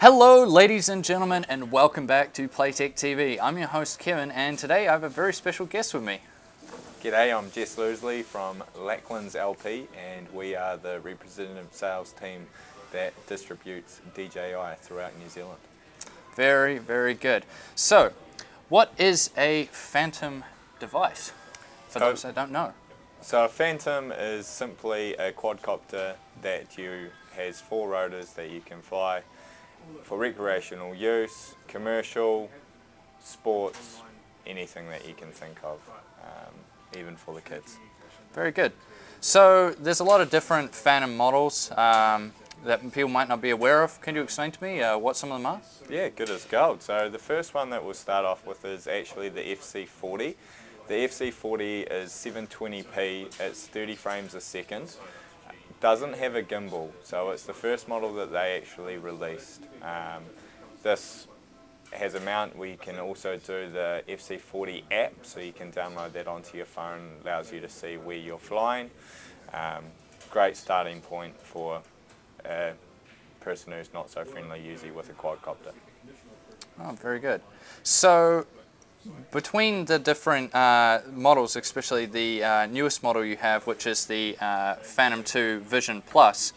Hello ladies and gentlemen, and welcome back to Playtech TV. I'm your host Kevin, and today I have a very special guest with me. G'day, I'm Jess Losley from Lacklands LP, and we are the representative sales team that distributes DJI throughout New Zealand. Very, very good. So, what is a Phantom device, for those that don't know? So a Phantom is simply a quadcopter that has 4 rotors that you can fly for recreational use, commercial, sports, anything that you can think of, even for the kids. Very good. So there's a lot of different Phantom models that people might not be aware of. Can you explain to me what some of them are? Yeah, good as gold. So the first one that we'll start off with is actually the FC40. The FC40 is 720p, it's 30 frames a second. Doesn't have a gimbal, so it's the first model that they actually released. This has a mount where you can also do the FC40 app, so you can download that onto your phone. Allows you to see where you're flying. Great starting point for a person who's not so friendly usually with a quadcopter. Oh, very good. So between the different models, especially the newest model you have, which is the Phantom 2 Vision Plus,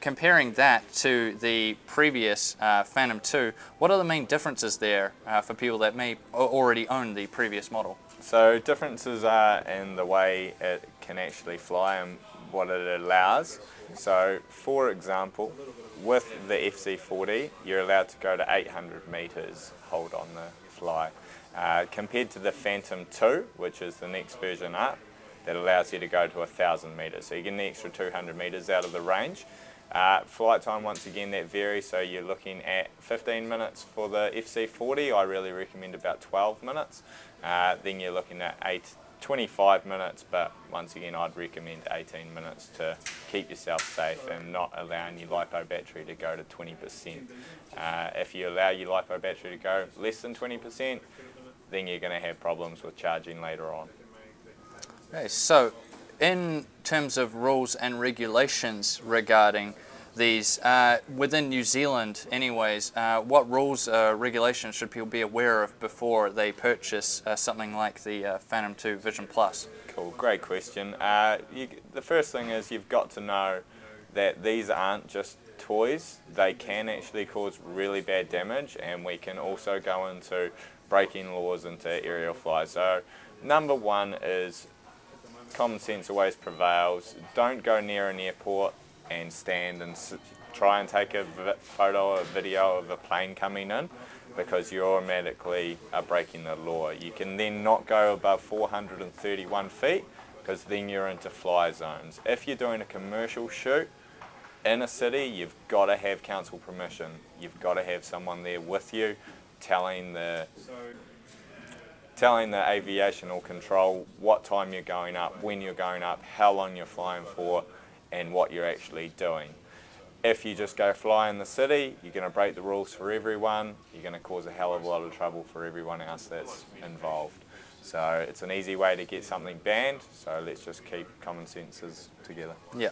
comparing that to the previous Phantom 2, what are the main differences there for people that may already own the previous model? So differences are in the way it can actually fly and what it allows. So for example, with the FC40, you're allowed to go to 800 meters hold on the fly. Compared to the Phantom 2, which is the next version up, that allows you to go to 1,000 meters. So you get an extra 200 meters out of the range. Flight time, once again, that varies. So you're looking at 15 minutes for the FC40. I really recommend about 12 minutes. Then you're looking at 25 minutes, but once again, I'd recommend 18 minutes to keep yourself safe and not allowing your LiPo battery to go to 20%. If you allow your LiPo battery to go less than 20%, then you're going to have problems with charging later on. Okay, so in terms of rules and regulations regarding these, within New Zealand anyways, what rules regulations should people be aware of before they purchase something like the Phantom 2 Vision Plus? Cool, great question. The first thing is you've got to know that these aren't just toys. They can actually cause really bad damage, and we can also go into breaking laws into aerial flight. So number one is common sense always prevails. Don't go near an airport and stand and try and take a photo or video of a plane coming in, because you automatically are breaking the law. You can then not go above 431 feet, because then you're into fly zones. If you're doing a commercial shoot in a city, you've got to have council permission. You've got to have someone there with you telling the aviation control what time you're going up, when you're going up, how long you're flying for, and what you're actually doing. If you just go fly in the city, you're going to break the rules for everyone. You're going to cause a hell of a lot of trouble for everyone else that's involved. So it's an easy way to get something banned, so let's just keep common senses together. Yeah.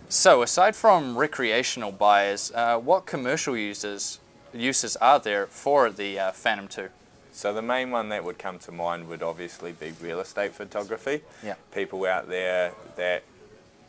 So aside from recreational buyers, what commercial uses are there for the Phantom 2? So the main one that would come to mind would obviously be real estate photography. Yeah. People out there that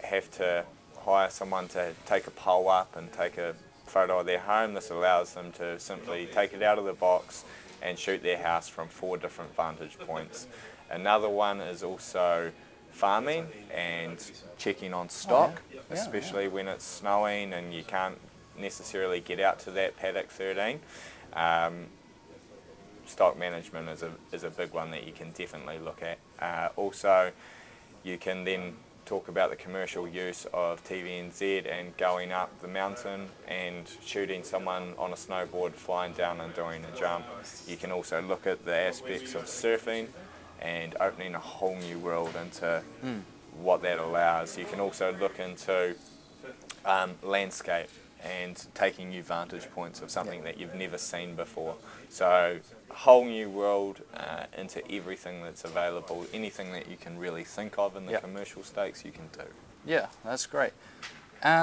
have to hire someone to take a pole up and take a photo of their home. This allows them to simply take it out of the box and shoot their house from 4 different vantage points. Another one is also farming and checking on stock, especially when it's snowing and you can't necessarily get out to that paddock 13. Stock management is a big one that you can definitely look at. Also, you can then talk about the commercial use of TVNZ and going up the mountain and shooting someone on a snowboard, flying down and doing a jump. You can also look at the aspects of surfing and opening a whole new world into what that allows. You can also look into landscape and taking new vantage points of something that you've never seen before. So a whole new world into everything that's available, anything that you can really think of in the commercial stakes you can do. Yeah, that's great.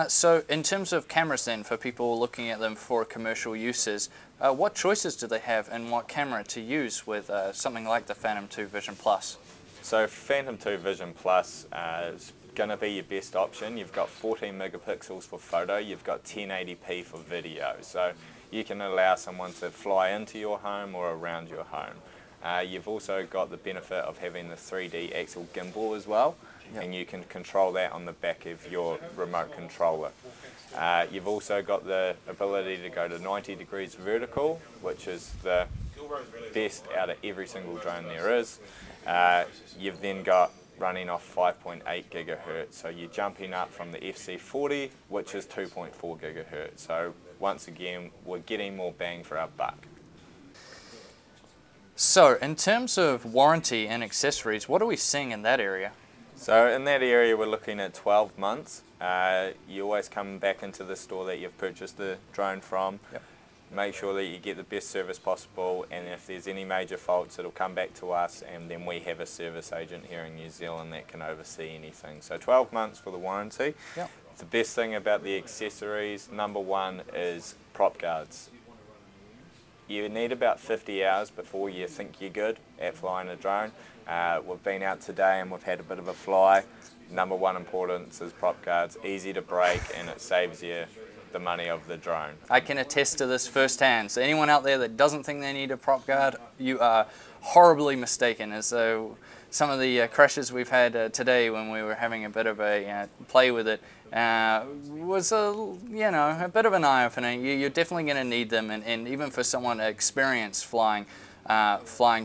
So in terms of cameras then, for people looking at them for commercial uses, what choices do they have and what camera to use with something like the Phantom 2 Vision Plus? So Phantom 2 Vision Plus is going to be your best option. You've got 14 megapixels for photo, you've got 1080p for video. So you can allow someone to fly into your home or around your home. You've also got the benefit of having the 3D axle gimbal as well. Yep. And you can control that on the back of your remote controller. You've also got the ability to go to 90 degrees vertical, which is the best out of every single drone there is. You've then got running off 5.8 gigahertz, so you're jumping up from the FC40, which is 2.4 gigahertz. So once again, we're getting more bang for our buck. So in terms of warranty and accessories, what are we seeing in that area? So in that area we're looking at 12 months. You always come back into the store that you've purchased the drone from. Yep. Make sure that you get the best service possible, and if there's any major faults it'll come back to us, and then we have a service agent here in New Zealand that can oversee anything. So 12 months for the warranty. Yep. The best thing about the accessories, number one, is prop guards. You need about 50 hours before you think you're good at flying a drone. We've been out today and we've had a bit of a fly. Number one importance is prop guards, easy to break, and it saves you the money of the drone. I can attest to this firsthand. So anyone out there that doesn't think they need a prop guard, you are horribly mistaken. As though some of the crashes we've had today when we were having a bit of a play with it was a bit of an eye-opener. You're definitely going to need them, and even for someone experienced flying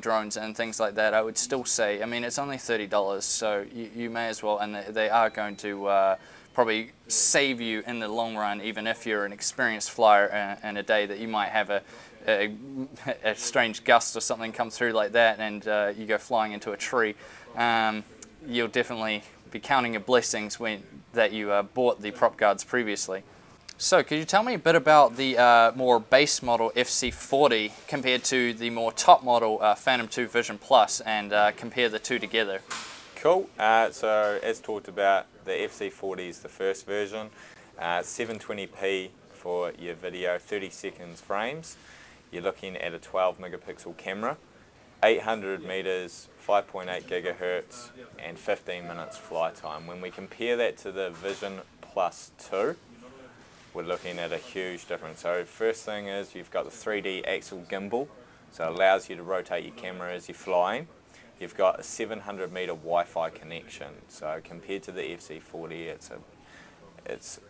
drones and things like that, I would still say, I mean, it's only $30, so you may as well, and they are going to probably save you in the long run, even if you're an experienced flyer in a day that you might have a strange gust or something come through like that, and you go flying into a tree. You'll definitely be counting your blessings that you bought the prop guards previously. So could you tell me a bit about the more base model FC40 compared to the more top model Phantom 2 Vision Plus, and compare the two together? Cool. So as talked about, the FC40 is the first version. 720p for your video, 30 seconds frames. You're looking at a 12 megapixel camera, 800 meters, 5.8 gigahertz, and 15 minutes flight time. When we compare that to the Vision Plus 2, we're looking at a huge difference. So first thing is you've got the 3D axle gimbal, so it allows you to rotate your camera as you're flying. You've got a 700 meter Wi-Fi connection, so compared to the FC40, it's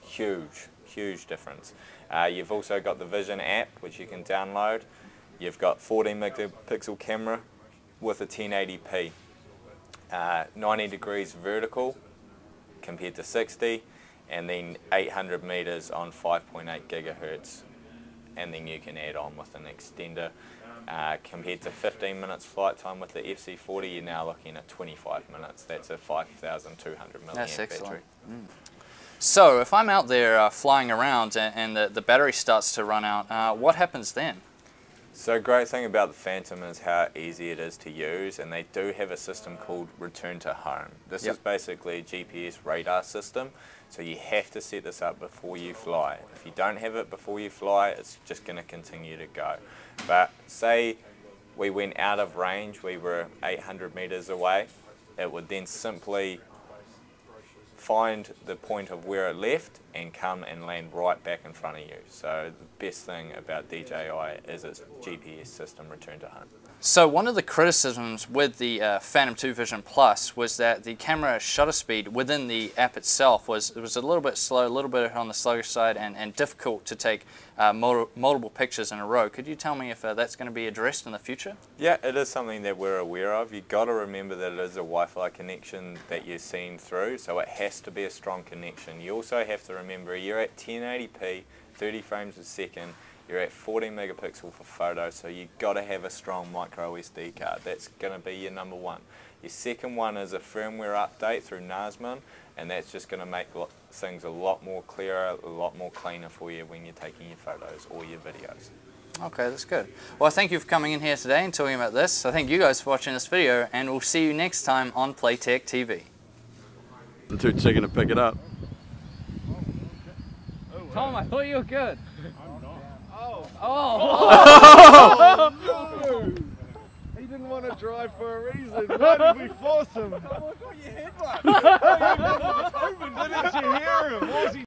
huge difference. You've also got the Vision app, which you can download. You've got 14 megapixel camera with a 1080p, 90 degrees vertical compared to 60, and then 800 meters on 5.8 gigahertz, and then you can add on with an extender. Compared to 15 minutes flight time with the FC40, you're now looking at 25 minutes. That's a 5,200 milliamp battery. So if I'm out there flying around and the battery starts to run out, what happens then? So great thing about the Phantom is how easy it is to use, and they do have a system called Return to Home. This is basically a GPS radar system, so you have to set this up before you fly. If you don't have it before you fly, it's just going to continue to go. But say we went out of range, we were 800 meters away, it would then simply find the point of where it left and come and land right back in front of you. So the best thing about DJI is its GPS system, Return to Home. So one of the criticisms with the Phantom 2 Vision Plus was that the camera shutter speed within the app itself was a little bit slow, a little bit on the slower side, and difficult to take multiple pictures in a row. Could you tell me if that's going to be addressed in the future? Yeah, it is something that we're aware of. You've got to remember that it is a Wi-Fi connection that you're seeing through, so it has to be a strong connection. You also have to remember you're at 1080p, 30 frames a second, you're at 14 megapixel for photo, so you've got to have a strong micro SD card. That's going to be your number one. Your second one is a firmware update through Nasman, and that's just going to make things a lot more clearer, a lot more cleaner for you when you're taking your photos or your videos. Okay, that's good. Well, thank you for coming in here today and talking about this. I thank you guys for watching this video, and we'll see you next time on Playtech TV. I'm too chicken to pick it up. Tom, I thought you were good. I'm not. Oh! No! He didn't want to drive for a reason. Why did we force him? I thought you hit one. Didn't you hear him? What was he